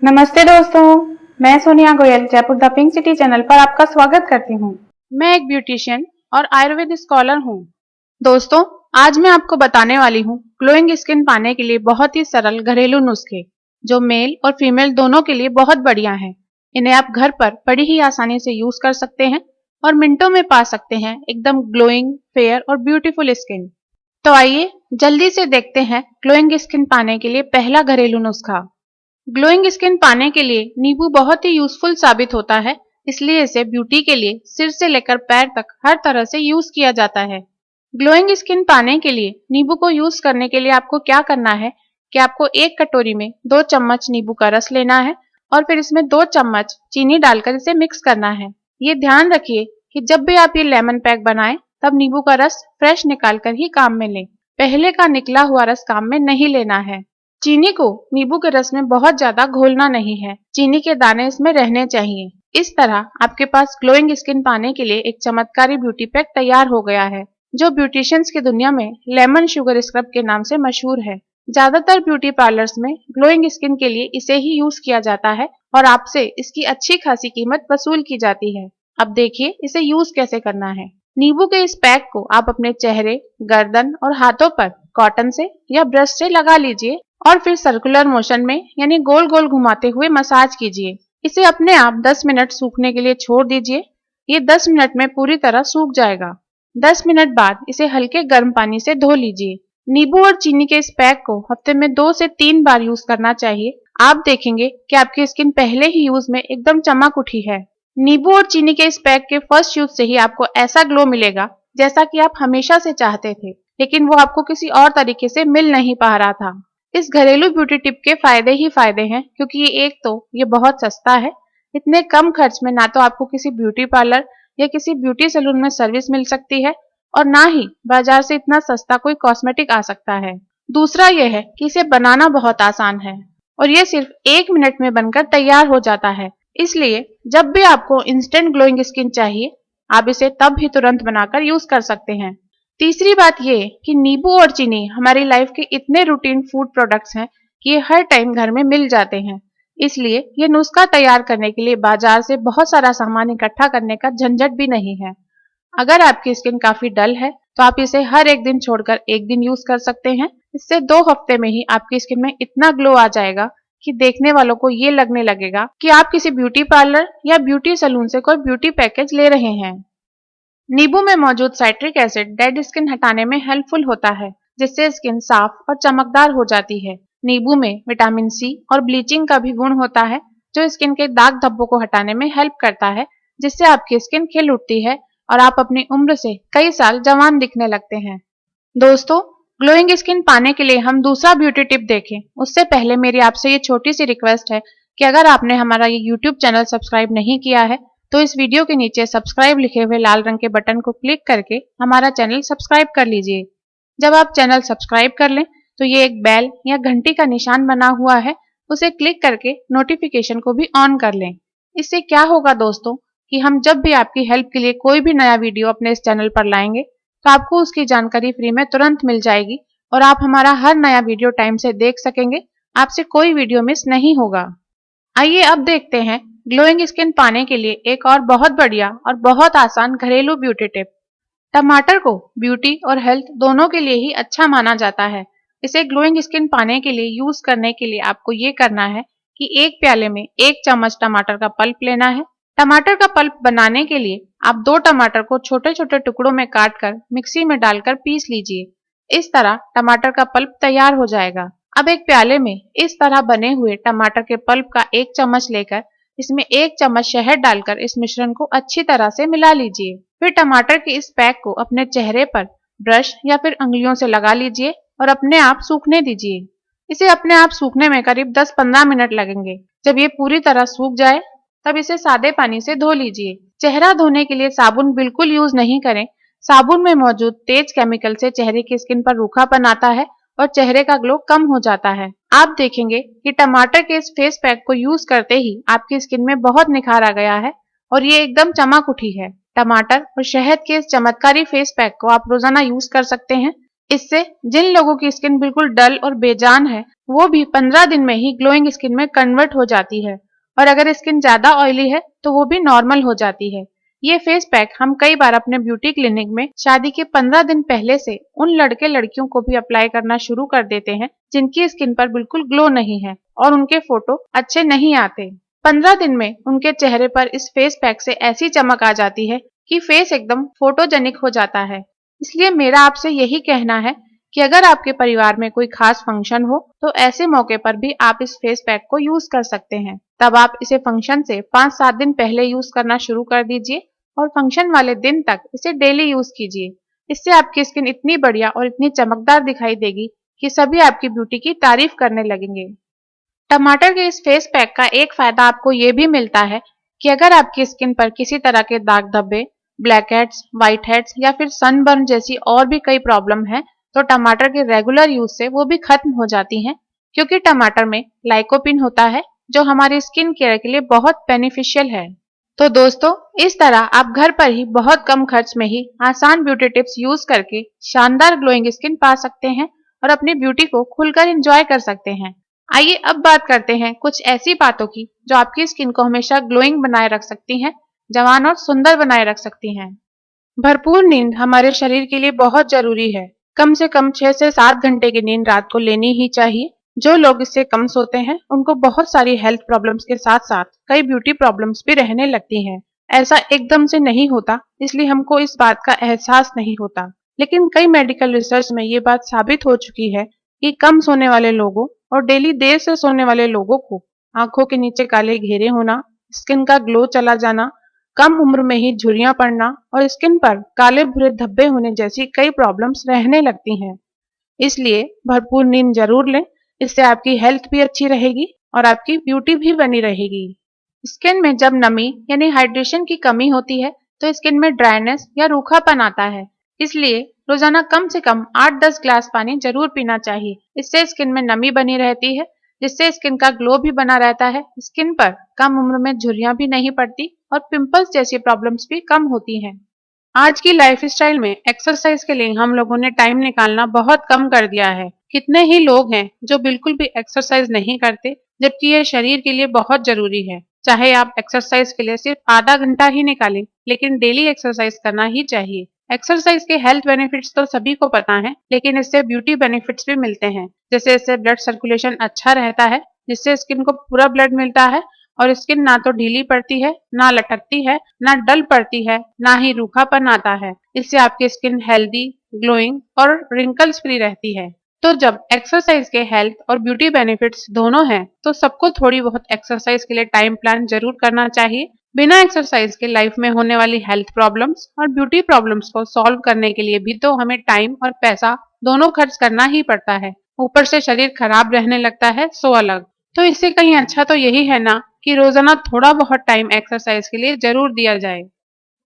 नमस्ते दोस्तों, मैं Sonia Goyal Jaipur the pink city channel पर आपका स्वागत करती हूँ। मैं एक ब्यूटिशियन और आयुर्वेद स्कॉलर हूँ। दोस्तों, आज मैं आपको बताने वाली हूँ ग्लोइंग स्किन पाने के लिए बहुत ही सरल घरेलू नुस्खे जो मेल और फीमेल दोनों के लिए बहुत बढ़िया हैं। इन्हें आप घर पर बड़ी ही आसानी से यूज कर सकते हैं और मिनटों में पा सकते हैं एकदम ग्लोइंग, फेयर और ब्यूटीफुल स्किन। तो आइए जल्दी से देखते हैं ग्लोइंग स्किन पाने के लिए पहला घरेलू नुस्खा। ग्लोइंग स्किन पाने के लिए नींबू बहुत ही यूजफुल साबित होता है, इसलिए इसे ब्यूटी के लिए सिर से लेकर पैर तक हर तरह से यूज किया जाता है। ग्लोइंग स्किन पाने के लिए नींबू को यूज करने के लिए आपको क्या करना है कि आपको एक कटोरी में 2 चम्मच नींबू का रस लेना है और फिर इसमें 2 चम्मच चीनी डालकर इसे मिक्स करना है। ये ध्यान रखिए कि जब भी आप ये लेमन पैक बनाएं तब नींबू का रस फ्रेश निकाल कर ही काम में लें। पहले का निकला हुआ रस काम में नहीं लेना है। चीनी को नींबू के रस में बहुत ज्यादा घोलना नहीं है, चीनी के दाने इसमें रहने चाहिए। इस तरह आपके पास ग्लोइंग स्किन पाने के लिए एक चमत्कारी ब्यूटी पैक तैयार हो गया है, जो ब्यूटिशियंस की दुनिया में लेमन शुगर स्क्रब के नाम से मशहूर है। ज्यादातर ब्यूटी पार्लर्स में ग्लोइंग स्किन के लिए इसे ही यूज किया जाता है और आपसे इसकी अच्छी खासी कीमत वसूल की जाती है। अब देखिए इसे यूज कैसे करना है। नींबू के इस पैक को आप अपने चेहरे, गर्दन और हाथों पर कॉटन से या ब्रश से लगा लीजिए और फिर सर्कुलर मोशन में यानी गोल गोल घुमाते हुए मसाज कीजिए। इसे अपने आप 10 मिनट सूखने के लिए छोड़ दीजिए। ये 10 मिनट में पूरी तरह सूख जाएगा। 10 मिनट बाद इसे हल्के गर्म पानी से धो लीजिए। नींबू और चीनी के इस पैक को हफ्ते में 2 से 3 बार यूज करना चाहिए। आप देखेंगे कि आपकी स्किन पहले ही यूज में एकदम चमक उठी है। नींबू और चीनी के इस पैक के फर्स्ट यूज से ही आपको ऐसा ग्लो मिलेगा जैसा कि आप हमेशा से चाहते थे, लेकिन वो आपको किसी और तरीके से मिल नहीं पा रहा था। इस घरेलू ब्यूटी टिप के फायदे ही फायदे हैं, क्योंकि ये बहुत सस्ता है। इतने कम खर्च में ना तो आपको किसी ब्यूटी पार्लर या किसी ब्यूटी सैलून में सर्विस मिल सकती है और ना ही बाजार से इतना सस्ता कोई कॉस्मेटिक आ सकता है। दूसरा यह है कि इसे बनाना बहुत आसान है और ये सिर्फ 1 मिनट में बनकर तैयार हो जाता है। इसलिए जब भी आपको इंस्टेंट ग्लोइंग स्किन चाहिए, आप इसे तब ही तुरंत बनाकर यूज कर सकते हैं। तीसरी बात ये कि नींबू और चीनी हमारी लाइफ के इतने रूटीन फूड प्रोडक्ट्स हैं कि ये हर टाइम घर में मिल जाते हैं। इसलिए ये नुस्खा तैयार करने के लिए बाजार से बहुत सारा सामान इकट्ठा करने का झंझट भी नहीं है। अगर आपकी स्किन काफी डल है तो आप इसे हर एक दिन छोड़कर एक दिन यूज कर सकते हैं। इससे 2 हफ्ते में ही आपकी स्किन में इतना ग्लो आ जाएगा कि देखने वालों को ये लगने लगेगा कि आप किसी ब्यूटी पार्लर या ब्यूटी सैलून से कोई ब्यूटी पैकेज ले रहे हैं। नींबू में मौजूद साइट्रिक एसिड डेड स्किन हटाने में हेल्पफुल होता है, जिससे स्किन साफ और चमकदार हो जाती है। नींबू में विटामिन सी और ब्लीचिंग का भी गुण होता है, जो स्किन के दाग धब्बों को हटाने में हेल्प करता है, जिससे आपकी स्किन खिल उठती है और आप अपनी उम्र से कई साल जवान दिखने लगते हैं। दोस्तों, ग्लोइंग स्किन पाने के लिए हम दूसरा ब्यूटी टिप देखें उससे पहले मेरी आपसे ये छोटी सी रिक्वेस्ट है कि अगर आपने हमारा ये यूट्यूब चैनल सब्सक्राइब नहीं किया है तो इस वीडियो के नीचे सब्सक्राइब लिखे हुए लाल रंग के बटन को क्लिक करके हमारा चैनल सब्सक्राइब कर लीजिए। जब आप चैनल सब्सक्राइब कर लें तो ये एक बेल या घंटी का निशान बना हुआ है, उसे क्लिक करके नोटिफिकेशन को भी ऑन कर लें। इससे क्या होगा दोस्तों कि हम जब भी आपकी हेल्प के लिए कोई भी नया वीडियो अपने इस चैनल पर लाएंगे तो आपको उसकी जानकारी फ्री में तुरंत मिल जाएगी और आप हमारा हर नया वीडियो टाइम से देख सकेंगे। आपसे कोई वीडियो मिस नहीं होगा। आइए अब देखते हैं ग्लोइंग स्किन पाने के लिए एक और बहुत बढ़िया और बहुत आसान घरेलू ब्यूटी टिप। टमाटर को ब्यूटी और हेल्थ दोनों के लिए ही अच्छा माना जाता है। इसे ग्लोइंग स्किन पाने के लिए यूज करने के लिए आपको ये करना है कि एक प्याले में 1 चम्मच टमाटर का पल्प लेना है। टमाटर का पल्प बनाने के लिए आप 2 टमाटर को छोटे छोटे टुकड़ों में काटकर मिक्सी में डालकर पीस लीजिए। इस तरह टमाटर का पल्प तैयार हो जाएगा। अब एक प्याले में इस तरह बने हुए टमाटर के पल्प का 1 चम्मच लेकर इसमें 1 चम्मच शहद डालकर इस मिश्रण को अच्छी तरह से मिला लीजिए। फिर टमाटर के इस पैक को अपने चेहरे पर ब्रश या फिर उंगलियों से लगा लीजिए और अपने आप सूखने दीजिए। इसे अपने आप सूखने में करीब 10-15 मिनट लगेंगे। जब ये पूरी तरह सूख जाए तब इसे सादे पानी से धो लीजिए। चेहरा धोने के लिए साबुन बिल्कुल यूज नहीं करें। साबुन में मौजूद तेज केमिकल से चेहरे की स्किन पर रूखापन आता है और चेहरे का ग्लो कम हो जाता है। आप देखेंगे कि टमाटर के इस फेस पैक को यूज करते ही आपकी स्किन में बहुत निखार आ गया है और ये एकदम चमक उठी है। टमाटर और शहद के इस चमत्कारी फेस पैक को आप रोजाना यूज कर सकते हैं। इससे जिन लोगों की स्किन बिल्कुल डल और बेजान है, वो भी 15 दिन में ही ग्लोइंग स्किन में कन्वर्ट हो जाती है। और अगर स्किन ज्यादा ऑयली है तो वो भी नॉर्मल हो जाती है। ये फेस पैक हम कई बार अपने ब्यूटी क्लिनिक में शादी के 15 दिन पहले से उन लड़के लड़कियों को भी अप्लाई करना शुरू कर देते हैं जिनकी स्किन पर बिल्कुल ग्लो नहीं है और उनके फोटो अच्छे नहीं आते। 15 दिन में उनके चेहरे पर इस फेस पैक से ऐसी चमक आ जाती है कि फेस एकदम फोटोजेनिक हो जाता है। इसलिए मेरा आपसे यही कहना है कि अगर आपके परिवार में कोई खास फंक्शन हो तो ऐसे मौके पर भी आप इस फेस पैक को यूज कर सकते हैं। तब आप इसे फंक्शन से 5-7 दिन पहले यूज करना शुरू कर दीजिए और फंक्शन वाले दिन तक इसे डेली यूज कीजिए। इससे आपकी स्किन इतनी बढ़िया और इतनी चमकदार दिखाई देगी कि सभी आपकी ब्यूटी की तारीफ करने लगेंगे। टमाटर के इस फेस पैक का एक फायदा आपको ये भी मिलता है कि अगर आपकी स्किन पर किसी तरह के दाग धब्बे, ब्लैक हेड्स, व्हाइट हेड्स या फिर सनबर्न जैसी और भी कई प्रॉब्लम है तो टमाटर के रेगुलर यूज से वो भी खत्म हो जाती हैं, क्योंकि टमाटर में लाइकोपिन होता है जो हमारी स्किन केयर के लिए बहुत बेनिफिशियल है। तो दोस्तों, इस तरह आप घर पर ही बहुत कम खर्च में ही आसान ब्यूटी टिप्स यूज करके शानदार ग्लोइंग स्किन पा सकते हैं और अपनी ब्यूटी को खुलकर एंजॉय कर सकते हैं। आइए अब बात करते हैं कुछ ऐसी बातों की जो आपकी स्किन को हमेशा ग्लोइंग बनाए रख सकती हैं, जवान और सुंदर बनाए रख सकती हैं। भरपूर नींद हमारे शरीर के लिए बहुत जरूरी है। कम से कम 6 से 7 घंटे की नींद रात को लेनी ही चाहिए। जो लोग इससे कम सोते हैं उनको बहुत सारी हेल्थ प्रॉब्लम्स के साथ साथ कई ब्यूटी प्रॉब्लम्स भी रहने लगती हैं। ऐसा एकदम से नहीं होता, इसलिए हमको इस बात का एहसास नहीं होता। लेकिन कई मेडिकल रिसर्च में ये बात साबित हो चुकी है कि कम सोने वाले लोगों और डेली देर से सोने वाले लोगों को आंखों के नीचे काले घेरे होना, स्किन का ग्लो चला जाना, कम उम्र में ही झुर्रियां पड़ना और स्किन पर काले भूरे धब्बे होने जैसी कई प्रॉब्लम्स रहने लगती हैं। इसलिए भरपूर नींद जरूर लें। इससे आपकी हेल्थ भी अच्छी रहेगी और आपकी ब्यूटी भी बनी रहेगी। स्किन में जब नमी यानी हाइड्रेशन की कमी होती है तो स्किन में ड्राइनेस या रूखापन आता है। इसलिए रोजाना कम से कम 8-10 ग्लास पानी जरूर पीना चाहिए। इससे स्किन में नमी बनी रहती है, जिससे स्किन का ग्लो भी बना रहता है। स्किन पर कम उम्र में झुर्रियां भी नहीं पड़ती और पिंपल्स जैसी प्रॉब्लम्स भी कम होती हैं। आज की लाइफस्टाइल में एक्सरसाइज के लिए हम लोगों ने टाइम निकालना बहुत कम कर दिया है। कितने ही लोग हैं जो बिल्कुल भी एक्सरसाइज नहीं करते, जबकि ये शरीर के लिए बहुत जरूरी है। चाहे आप एक्सरसाइज के लिए सिर्फ आधा घंटा ही निकालें, लेकिन डेली एक्सरसाइज करना ही चाहिए। एक्सरसाइज के हेल्थ बेनिफिट्स तो सभी को पता है, लेकिन इससे ब्यूटी बेनिफिट्स भी मिलते हैं। जैसे इससे ब्लड सर्कुलेशन अच्छा रहता है, जिससे स्किन को पूरा ब्लड मिलता है और स्किन ना तो ढीली पड़ती है, ना लटकती है, ना डल पड़ती है, ना ही रूखापन आता है। इससे आपकी स्किन हेल्दी, ग्लोइंग और रिंकल्स फ्री रहती है। तो जब एक्सरसाइज के हेल्थ और ब्यूटी बेनिफिट्स दोनों हैं, तो सबको थोड़ी बहुत एक्सरसाइज के लिए टाइम प्लान जरूर करना चाहिए। बिना एक्सरसाइज के लाइफ में होने वाली हेल्थ प्रॉब्लम्स और ब्यूटी प्रॉब्लम्स को सॉल्व करने के लिए भी तो हमें टाइम और पैसा दोनों खर्च करना ही पड़ता है। ऊपर से शरीर खराब रहने लगता है, सो अलग। तो इससे कहीं अच्छा तो यही है ना कि रोजाना थोड़ा बहुत टाइम एक्सरसाइज के लिए जरूर दिया जाए।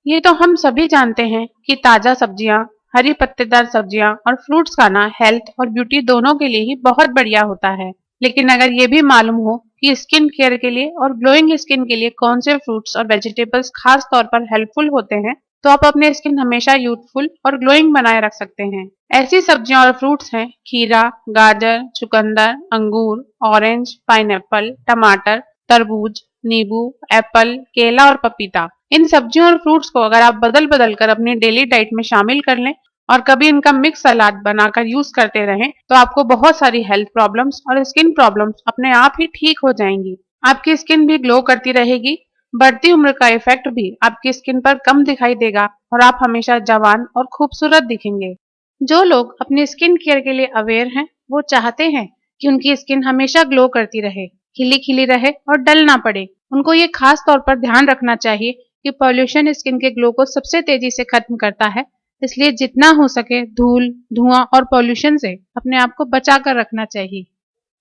ये तो हम सभी जानते हैं कि ताजा सब्जियां, हरी पत्तेदार सब्जियां और फ्रूट्स खाना हेल्थ और ब्यूटी दोनों के लिए ही बहुत बढ़िया होता है। लेकिन अगर ये भी मालूम हो कि स्किन केयर के लिए और ग्लोइंग स्किन के लिए कौन से फ्रूट्स और वेजिटेबल्स खास तौर पर हेल्पफुल होते हैं, तो आप अपने स्किन हमेशा यूथफुल और ग्लोइंग बनाए रख सकते हैं। ऐसी सब्जियां और फ्रूट्स हैं खीरा, गाजर, चुकंदर, अंगूर, ऑरेंज, पाइनएप्पल, टमाटर, तरबूज, नींबू, एप्पल, केला और पपीता। इन सब्जियों और फ्रूट्स को अगर आप बदल बदल कर अपनी डेली डाइट में शामिल कर लें और कभी इनका मिक्स सलाद बनाकर यूज करते रहें, तो आपको बहुत सारी हेल्थ प्रॉब्लम्स और स्किन प्रॉब्लम्स अपने आप ही ठीक हो जाएंगी। आपकी स्किन भी ग्लो करती रहेगी, बढ़ती उम्र का इफेक्ट भी आपकी स्किन पर कम दिखाई देगा और आप हमेशा जवान और खूबसूरत दिखेंगे। जो लोग अपनी स्किन केयर के लिए अवेयर हैं, वो चाहते हैं कि उनकी स्किन हमेशा ग्लो करती रहे, खिली खिली रहे और डल ना पड़े। उनको ये खास तौर पर ध्यान रखना चाहिए कि पॉल्यूशन स्किन के ग्लो को सबसे तेजी से खत्म करता है। इसलिए जितना हो सके धूल, धुआं और पॉल्यूशन से अपने आप को बचा कर रखना चाहिए।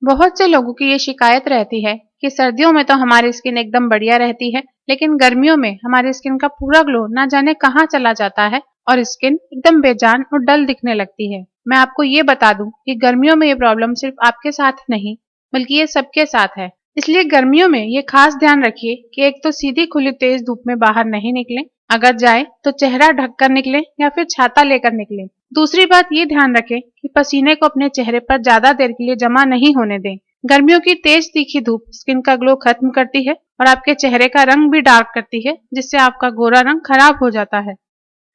बहुत से लोगों की ये शिकायत रहती है कि सर्दियों में तो हमारी स्किन एकदम बढ़िया रहती है, लेकिन गर्मियों में हमारी स्किन का पूरा ग्लो ना जाने कहाँ चला जाता है और स्किन एकदम बेजान और डल दिखने लगती है। मैं आपको ये बता दूं कि गर्मियों में ये प्रॉब्लम सिर्फ आपके साथ नहीं, बल्कि ये सबके साथ है। इसलिए गर्मियों में ये खास ध्यान रखिए कि एक तो सीधी खुली तेज धूप में बाहर नहीं निकलें, अगर जाए तो चेहरा ढककर निकलें या फिर छाता लेकर निकलें। दूसरी बात ये ध्यान रखें कि पसीने को अपने चेहरे पर ज्यादा देर के लिए जमा नहीं होने दें। गर्मियों की तेज तीखी धूप स्किन का ग्लो खत्म करती है और आपके चेहरे का रंग भी डार्क करती है, जिससे आपका गोरा रंग खराब हो जाता है।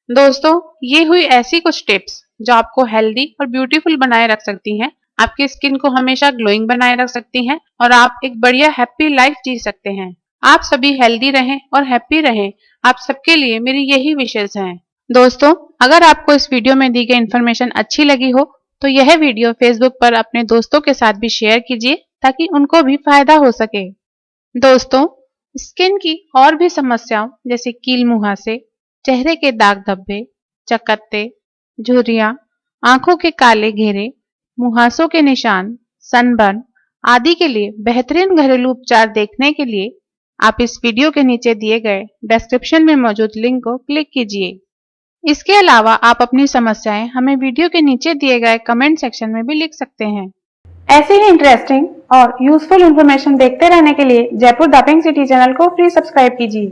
दोस्तों, ये हुई ऐसी कुछ टिप्स जो आपको हेल्दी और ब्यूटीफुल बनाए रख सकती हैं, आपकी स्किन को हमेशा ग्लोइंग बनाए रख सकती हैं और आप एक बढ़िया हैप्पी लाइफ जी सकते हैं। आप सभी हेल्दी रहें और हैप्पी रहें। आप सबके लिए मेरी यही विशेष हैं। दोस्तों, अगर आपको इस वीडियो में दी गई इन्फॉर्मेशन अच्छी लगी हो तो यह वीडियो फेसबुक पर अपने दोस्तों के साथ भी शेयर कीजिए ताकि उनको भी फायदा हो सके। दोस्तों, स्किन की और भी समस्याओं जैसे कील मुहासे, चेहरे के दाग धब्बे, चकत्ते, झुर्रियां, आंखों के काले घेरे, मुहासों के निशान, सनबर्न आदि के लिए बेहतरीन घरेलू उपचार देखने के लिए आप इस वीडियो के नीचे दिए गए डिस्क्रिप्शन में मौजूद लिंक को क्लिक कीजिए। इसके अलावा आप अपनी समस्याएं हमें वीडियो के नीचे दिए गए कमेंट सेक्शन में भी लिख सकते हैं। ऐसे ही इंटरेस्टिंग और यूजफुल इंफॉर्मेशन देखते रहने के लिए Jaipur the pink city channel को फ्री सब्सक्राइब कीजिए।